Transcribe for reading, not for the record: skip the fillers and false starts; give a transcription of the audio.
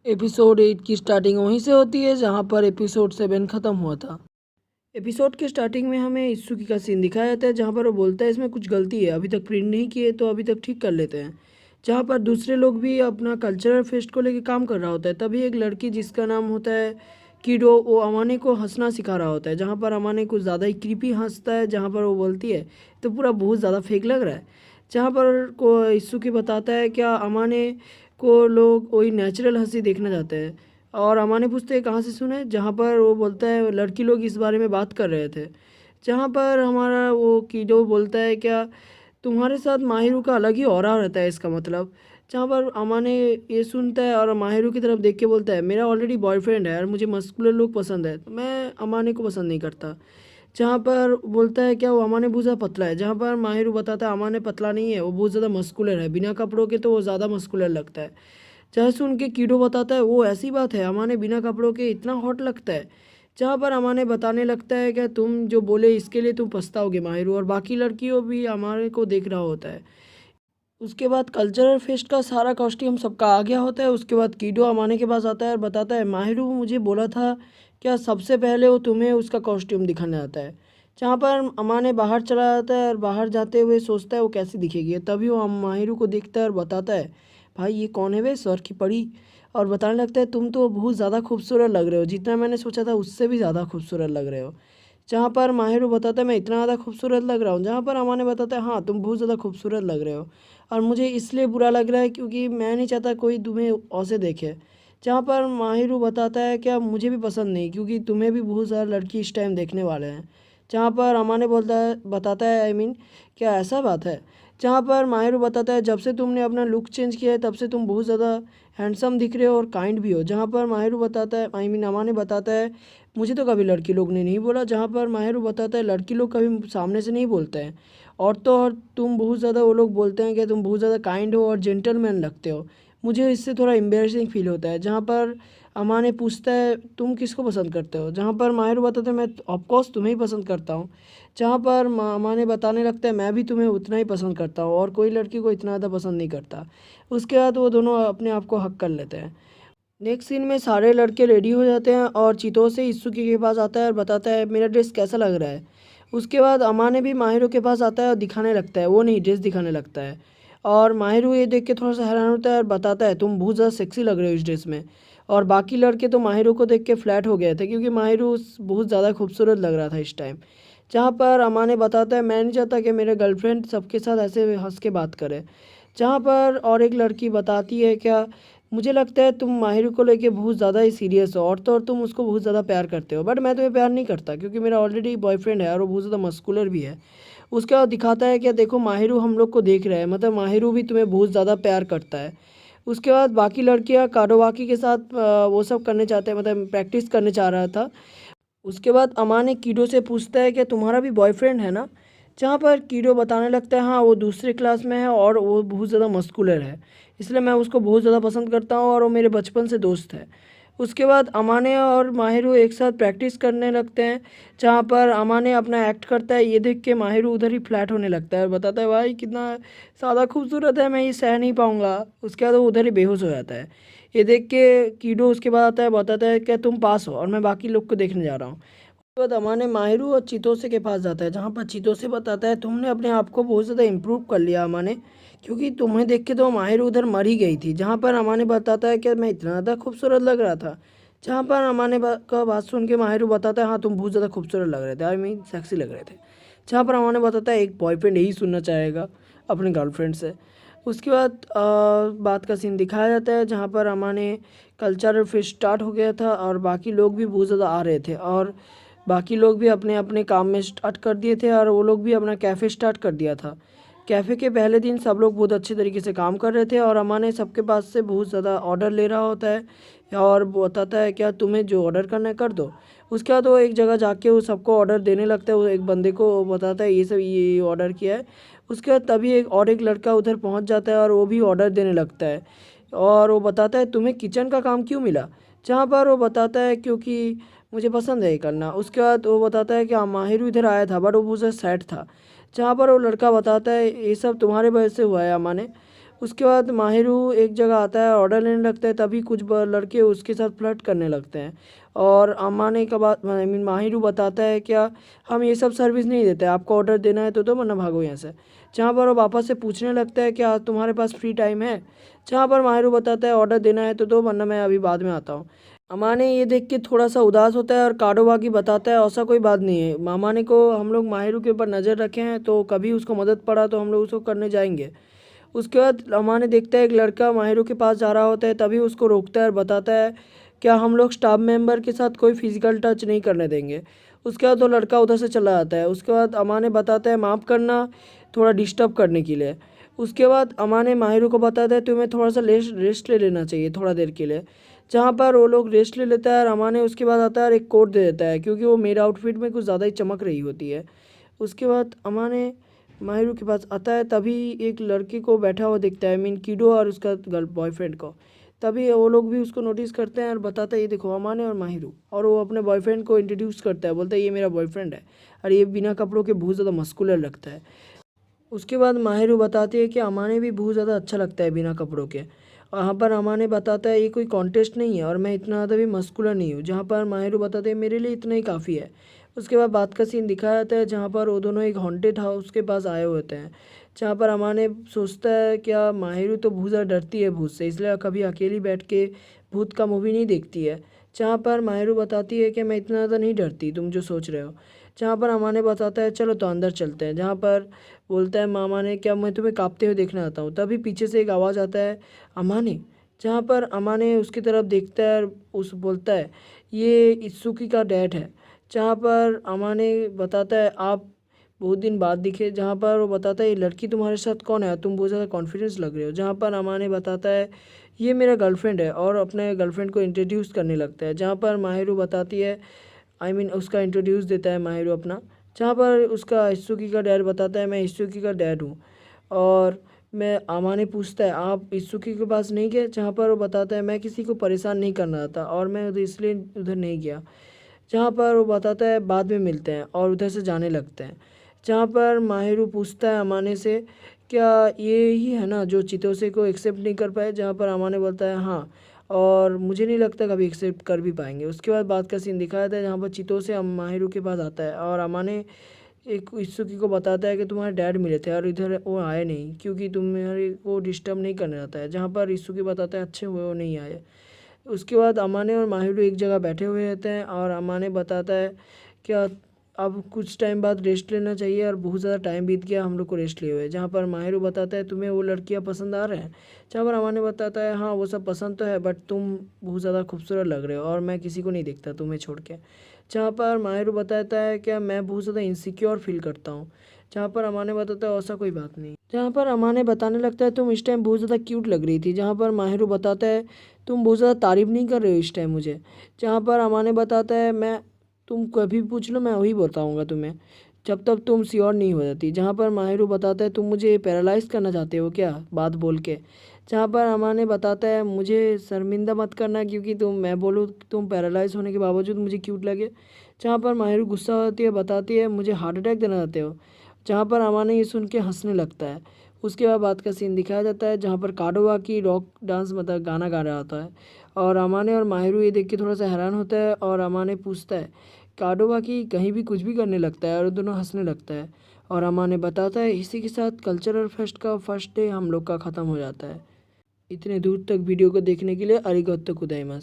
Episode 8 की starting वहीं से होती है जहाँ पर एपिसोड 7 ख़त्म हुआ था। एपिसोड के स्टार्टिंग में हमें इत्सुकी का सीन दिखाया जाता है जहाँ पर वो बोलता है इसमें कुछ गलती है, अभी तक प्रिंट नहीं किए तो अभी तक ठीक कर लेते हैं। जहाँ पर दूसरे लोग भी अपना कल्चरल फेस्ट को लेकर काम कर रहा होता है, तभी एक लड़की जिसका नाम होता है कीडो, वो अमाने को हंसना सिखा रहा होता है। जहाँ पर अमाने कुछ ज़्यादा ही क्रीपी हंसता है, जहाँ पर वो बोलती है तो पूरा बहुत ज़्यादा फेक लग रहा है। जहाँ पर को इत्सुकी बताता है क्या अमाने को लोग वही नेचुरल हंसी देखना चाहते हैं। और अमाने पूछते हैं कहाँ से सुने, जहाँ पर वो बोलता है लड़की लोग इस बारे में बात कर रहे थे। जहाँ पर हमारा वो कीडो बोलता है क्या तुम्हारे साथ माहिरू का अलग ही ऑरा रहता है इसका मतलब। जहाँ पर अमाने ये सुनता है और माहिरू की तरफ देख के बोलता है मेरा ऑलरेडी बॉयफ्रेंड है और मुझे मस्कुलर लोग पसंद है, तो मैं अमाने को पसंद नहीं करता। जहाँ पर बोलता है क्या वो अमाने बहुत ज़्यादा पतला है, जहाँ पर माहिरू बताता है अमाने पतला नहीं है, वो बहुत ज़्यादा मस्कुलर है, बिना कपड़ों के तो वो ज़्यादा मस्कुलर लगता है। जहाँ सुन के कीडो बताता है वो ऐसी बात है, अमाने बिना कपड़ों के इतना हॉट लगता है। जहाँ पर अमाने बताने लगता है कि तुम जो बोले इसके लिए तुम पछताओगे माहिरू, और बाकी लड़कियों भी अमाने को देख रहा होता है। उसके बाद कल्चरल फेस्ट का सारा कॉस्ट्यूम सबका आ गया होता है। उसके बाद कीडो अमाने के पास आता है और बताता है माहिरू मुझे बोला था क्या सबसे पहले वो तुम्हें उसका कॉस्ट्यूम दिखाने आता है। जहाँ पर अमाने बाहर चला जाता है और बाहर जाते हुए सोचता है वो कैसी दिखेगी, तभी वो माहिरू को देखता है और बताता है भाई ये कौन है वे, सर की पड़ी। और बताने लगता है तुम तो बहुत ज़्यादा खूबसूरत लग रहे हो, जितना मैंने सोचा था उससे भी ज़्यादा खूबसूरत लग रहे हो। जहाँ पर माहिरू बताता है मैं इतना ज़्यादा खूबसूरत लग रहा हूँ, जहाँ पर अमाने बताता है हाँ तुम बहुत ज़्यादा खूबसूरत लग रहे हो और मुझे इसलिए बुरा लग रहा है क्योंकि मैं नहीं चाहता कोई तुम्हें ऐसे देखे। जहाँ पर माहिरू बताता है क्या मुझे भी पसंद नहीं क्योंकि तुम्हें भी बहुत ज़्यादा लड़की इस टाइम देखने वाले हैं। जहाँ पर अमाने बोलता है बताता है क्या ऐसा बात है। जहाँ पर माहिरू बताता है जब से तुमने अपना लुक चेंज किया है तब से तुम बहुत ज़्यादा हैंडसम दिख रहे हो और काइंड भी हो। जहाँ पर माहिरू बताता है अमाने बताता है मुझे तो कभी लड़की लोग ने नहीं बोला। जहाँ पर माहिरू बताता है लड़की लोग कभी सामने से नहीं बोलते हैं, और तो और तुम बहुत ज़्यादा वो लोग बोलते हैं कि तुम बहुत ज़्यादा काइंड हो और जेंटलमैन लगते हो। मुझे इससे थोड़ा एम्बेरसिंग फील होता है। जहाँ पर अमाने पूछता है तुम किसको पसंद करते हो, जहाँ पर माहिरू बताता है मैं ऑफकोर्स तुम्हें ही पसंद करता हूँ। जहाँ पर अमाने बताने लगता है मैं भी तुम्हें उतना ही पसंद करता हूँ और कोई लड़की को इतना ज़्यादा पसंद नहीं करता। उसके बाद वो दोनों अपने आप को हक कर लेते हैं। नेक्स्ट सीन में सारे लड़के रेडी हो जाते हैं और चीतों से इत्सुकी के पास आता है और बताता है मेरा ड्रेस कैसा लग रहा है। उसके बाद अमाने भी माहिरो के पास आता है और दिखाने लगता है, वो नहीं ड्रेस दिखाने लगता है। और माहिरो ये देख के थोड़ा सा हैरान होता है और बताता है तुम बहुत ज़्यादा सेक्सी लग रहे हो इस ड्रेस में। और बाकी लड़के तो माहिरो को देख के फ्लैट हो गए थे क्योंकि माहिरो बहुत ज़्यादा खूबसूरत लग रहा था इस टाइम। जहाँ पर अमाने बताता है मैं नहीं चाहता कि मेरे गर्लफ्रेंड सबके साथ ऐसे हंस के बात करे। जहाँ पर और एक लड़की बताती है क्या मुझे लगता है तुम माहिर को लेके बहुत ज़्यादा ही सीरियस हो और तो और तुम उसको बहुत ज़्यादा प्यार करते हो, बट मैं तुम्हें प्यार नहीं करता क्योंकि मेरा ऑलरेडी बॉयफ्रेंड है और वो बहुत ज़्यादा मस्कुलर भी है। उसके बाद दिखाता है कि देखो माहिरू हम लोग को देख रहा है, मतलब माहिरू भी तुम्हें बहुत ज़्यादा प्यार करता है। उसके बाद बाकी लड़कियाँ कारोवाकी के साथ वो सब करने चाहते हैं, मतलब प्रैक्टिस करने चाह रहा था। उसके बाद अमाने कीडो से पूछता है कि तुम्हारा भी बॉयफ्रेंड है ना। जहाँ पर कीडो बताने लगता है हाँ वो दूसरे क्लास में है और वो बहुत ज़्यादा मस्कुलर है, इसलिए मैं उसको बहुत ज़्यादा पसंद करता हूँ और वो मेरे बचपन से दोस्त है। उसके बाद अमाने और माहिरू एक साथ प्रैक्टिस करने लगते हैं। जहाँ पर अमाने अपना एक्ट करता है, ये देख के माहिरू उधर ही फ्लैट होने लगता है और बताता है भाई कितना ज़्यादा खूबसूरत है, मैं ये सह नहीं पाऊँगा। उसके बाद वो उधर ही बेहोश हो जाता है। ये देख के कीडो उसके बाद आता है, बताता है कि तुम पास हो और मैं बाकी लोग को देखने जा रहा हूँ। उसके बाद अमाने माहिरू और चितोसे के पास जाता है, जहाँ पर चितोसे बताता है तुमने अपने आप को बहुत ज़्यादा इम्प्रूव कर लिया अमाने, क्योंकि तुम्हें देख के तो माहिरू उधर मर ही गई थी। जहाँ पर अमाने बताता है कि मैं इतना ज़्यादा खूबसूरत लग रहा था। जहाँ पर अमाने का बात सुन के माहिरू बताता है हाँ तुम बहुत ज़्यादा खूबसूरत लग रहे थे, आई मीन सेक्सी लग रहे थे। जहाँ पर अमाने बताता है एक बॉयफ्रेंड यही सुनना चाहेगा अपने गर्लफ्रेंड से। उसके बाद बात का सीन दिखाया जाता है जहाँ पर अमाने कल्चरल फेस्ट स्टार्ट हो गया था और बाकी लोग भी बहुत ज़्यादा आ रहे थे और बाकी लोग भी अपने अपने काम में स्टार्ट कर दिए थे और वो लोग भी अपना कैफ़े स्टार्ट कर दिया था। कैफ़े के पहले दिन सब लोग बहुत अच्छे तरीके से काम कर रहे थे और अमाने सबके पास से बहुत ज़्यादा ऑर्डर ले रहा होता है और बताता है क्या तुम्हें जो ऑर्डर करना है कर दो। उसके बाद वो एक जगह जाके वो सबको ऑर्डर देने लगता है, वो एक बंदे को वो बताता है ये सब ये ऑर्डर किया है। उसके बाद तभी एक लड़का उधर पहुंच जाता है और वो भी ऑर्डर देने लगता है और वो बताता है तुम्हें किचन का काम क्यों मिला। जहाँ पर वो बताता है क्योंकि मुझे पसंद है ये करना। उसके बाद वो बताता है कि हाँ माहिर इधर आया था बट वो बहुत सैड था। जहाँ पर वो लड़का बताता है ये सब तुम्हारे वजह से हुआ है अमाने। उसके बाद माहिरू एक जगह आता है, ऑर्डर लेने लगता है, तभी कुछ लड़के उसके साथ फ्लर्ट करने लगते हैं। और अमाने का बात माहिरू बताता है क्या हम ये सब सर्विस नहीं देते, आपको ऑर्डर देना है तो दो वरना भागो यहाँ से। जहाँ पर वो वापस से पूछने लगता है क्या तुम्हारे पास फ्री टाइम है, जहाँ पर माहिरू बताता है ऑर्डर देना है तो दो वरना मैं अभी बाद में आता हूँ। अमाने ये देख के थोड़ा सा उदास होता है और काडोवाकी बताता है ऐसा कोई बात नहीं है, अमाने को हम लोग माहिरू के ऊपर नज़र रखे हैं तो कभी उसको मदद पड़ा तो हम लोग उसको करने जाएंगे। उसके बाद अमाने देखता है एक लड़का माहिरू के पास जा रहा होता है, तभी उसको रोकता है और बताता है क्या हम लोग स्टाफ मेंबर के साथ कोई फिजिकल टच नहीं करने देंगे। उसके बाद वो लड़का उधर से चला जाता है। उसके बाद अमाने बताता है माफ़ करना थोड़ा डिस्टर्ब करने के लिए। उसके बाद अमाने माहिरू को बताता है तुम्हें थोड़ा सा रेस्ट ले लेना चाहिए थोड़ा देर के लिए, जहाँ पर वो लोग रेस्ट ले लेता है और अमाने उसके बाद आता है और एक कोट दे देता है क्योंकि वो मेरा आउटफिट में कुछ ज़्यादा ही चमक रही होती है। उसके बाद अमाने माहिरू के पास आता है, तभी एक लड़के को बैठा हुआ दिखता है, मीन किडो और उसका गर्ल बॉयफ्रेंड को। तभी वो लोग भी उसको नोटिस करते हैं और बताता है ये देखो अमाने और माहिरू, और वो अपने बॉयफ्रेंड को इंट्रोड्यूस करता है, बोलता है ये मेरा बॉयफ्रेंड है और ये बिना कपड़ों के बहुत ज़्यादा मस्कुलर लगता है। उसके बाद माहिरू बताती है कि अमाने भी बहुत ज़्यादा अच्छा लगता है बिना कपड़ों के। वहाँ पर अमाने बताता है ये कोई कॉन्टेस्ट नहीं है और मैं इतना ज़्यादा भी मस्कुलर नहीं हूँ, जहाँ पर माहिरू बताते हैं मेरे लिए इतना ही काफ़ी है। उसके बाद बात का सीन दिखाया जाता है जहाँ पर वो दोनों एक हॉन्टेड हाउस के पास आए होते हैं, जहाँ पर अमाने सोचता है क्या माहिरू तो बहुत ज़्यादा डरती है भूत से, इसलिए कभी अकेली बैठ के भूत का मूवी नहीं देखती है। जहाँ पर माहिरू बताती है कि मैं इतना ज़्यादा नहीं डरती तुम जो सोच रहे हो। जहाँ पर अमाने बताता है चलो तो अंदर चलते हैं, जहाँ पर बोलता है मामा ने क्या मैं तुम्हें काँपते हुए देखना आता हूँ। तभी पीछे से एक आवाज़ आता है अमाने, जहाँ पर अमाने उसकी तरफ देखता है और उस बोलता है ये इत्सुकी का डैड है। जहाँ पर अमाने बताता है आप बहुत दिन बाद दिखे, जहाँ पर वो बताता है ये लड़की तुम्हारे साथ कौन है, तुम बहुत ज़्यादा कॉन्फिडेंस लग रहे हो। जहाँ पर अमाने बताता है ये मेरा गर्लफ्रेंड है और अपने गर्लफ्रेंड को इंट्रोड्यूस करने लगता है। जहाँ पर माहिरू बताती है उसका इंट्रोड्यूस देता है माहिरू अपना, जहाँ पर उसका इत्सुकी का डैड बताता है मैं इत्सुकी का डैड हूँ। और मैं अमाने पूछता है आप इत्सुकी के पास नहीं गए, जहाँ पर वो बताता है मैं किसी को परेशान नहीं करना चाहता और मैं उधर इसलिए उधर नहीं गया। जहाँ पर वो बताता है बाद में मिलते हैं और उधर से जाने लगते हैं। जहाँ पर माहिरू पूछता है अमाने से क्या ये ही है ना जो चितोसे को एक्सेप्ट नहीं कर पाए, जहाँ पर अमाने बोलता है हाँ और मुझे नहीं लगता कभी एक्सेप्ट कर भी पाएंगे। उसके बाद बात का सीन दिखाया था जहाँ पर चितोसे माहिरू के पास आता है और अमाने एक इत्सुकी को बताता है कि तुम्हारे डैड मिले थे और इधर वो आए नहीं क्योंकि तुम्हारे को डिस्टर्ब नहीं करना चाहता है। जहाँ पर इत्सुकी बताता है अच्छे हुए वो नहीं आए। उसके बाद अमाने और माहिरू एक जगह बैठे हुए रहते हैं और अमाने बताता है क्या अब कुछ टाइम बाद रेस्ट लेना चाहिए और बहुत ज़्यादा टाइम बीत गया हम लोग को रेस्ट लिए हुए। जहाँ पर माहिरू बताता है तुम्हें वो लड़कियाँ पसंद आ रहे हैं, जहाँ पर अमाने बताता है हाँ वो सब पसंद तो है बट तुम बहुत ज़्यादा खूबसूरत लग रहे हो और मैं किसी को नहीं देखता तुम्हें छोड़ के। जहाँ पर माहिरू बताता है क्या मैं बहुत ज़्यादा इनसिक्योर फील करता हूँ, जहाँ पर अमाने बताता है ऐसा कोई बात नहीं। जहाँ पर अमाने बताने लगता है तुम इस टाइम बहुत ज़्यादा क्यूट लग रही थी, जहाँ पर माहिरू बताता है तुम बहुत ज़्यादा तारीफ़ नहीं कर रहे हो इस टाइम मुझे। जहाँ पर अमाने बताता है मैं तुम कभी भी पूछ लो मैं वही बताऊँगा तुम्हें जब तक तुम श्योर नहीं हो जाती। जहाँ पर माहिरू बताता है तुम मुझे पैरालाइज़ करना चाहते हो क्या बात बोल के। जहाँ पर अमाने बताता है मुझे शर्मिंदा मत करना क्योंकि मैं बोलूँ तुम पैरालाइज़ होने के बावजूद मुझे क्यूट लगे। जहाँ पर माहिरू गुस्सा होती है बताती है मुझे हार्ट अटैक देना चाहते हो, जहाँ पर अमाने ये सुन के हंसने लगता है। उसके बाद बात का सीन दिखाया जाता है जहाँ पर काडोवाकी रॉक डांस मतलब गाना गा रहा होता है और अमाने और माहिरू ये देख के थोड़ा सा हैरान होता है और अमाने पूछता है काडोवाकी कहीं भी कुछ भी करने लगता है और दोनों हंसने लगता है और अमाने बताता है इसी के साथ कल्चरल फेस्ट का फर्स्ट डे हम लोग का ख़त्म हो जाता है। इतने दूर तक वीडियो को देखने के लिए अरिगतो गोजाइमास।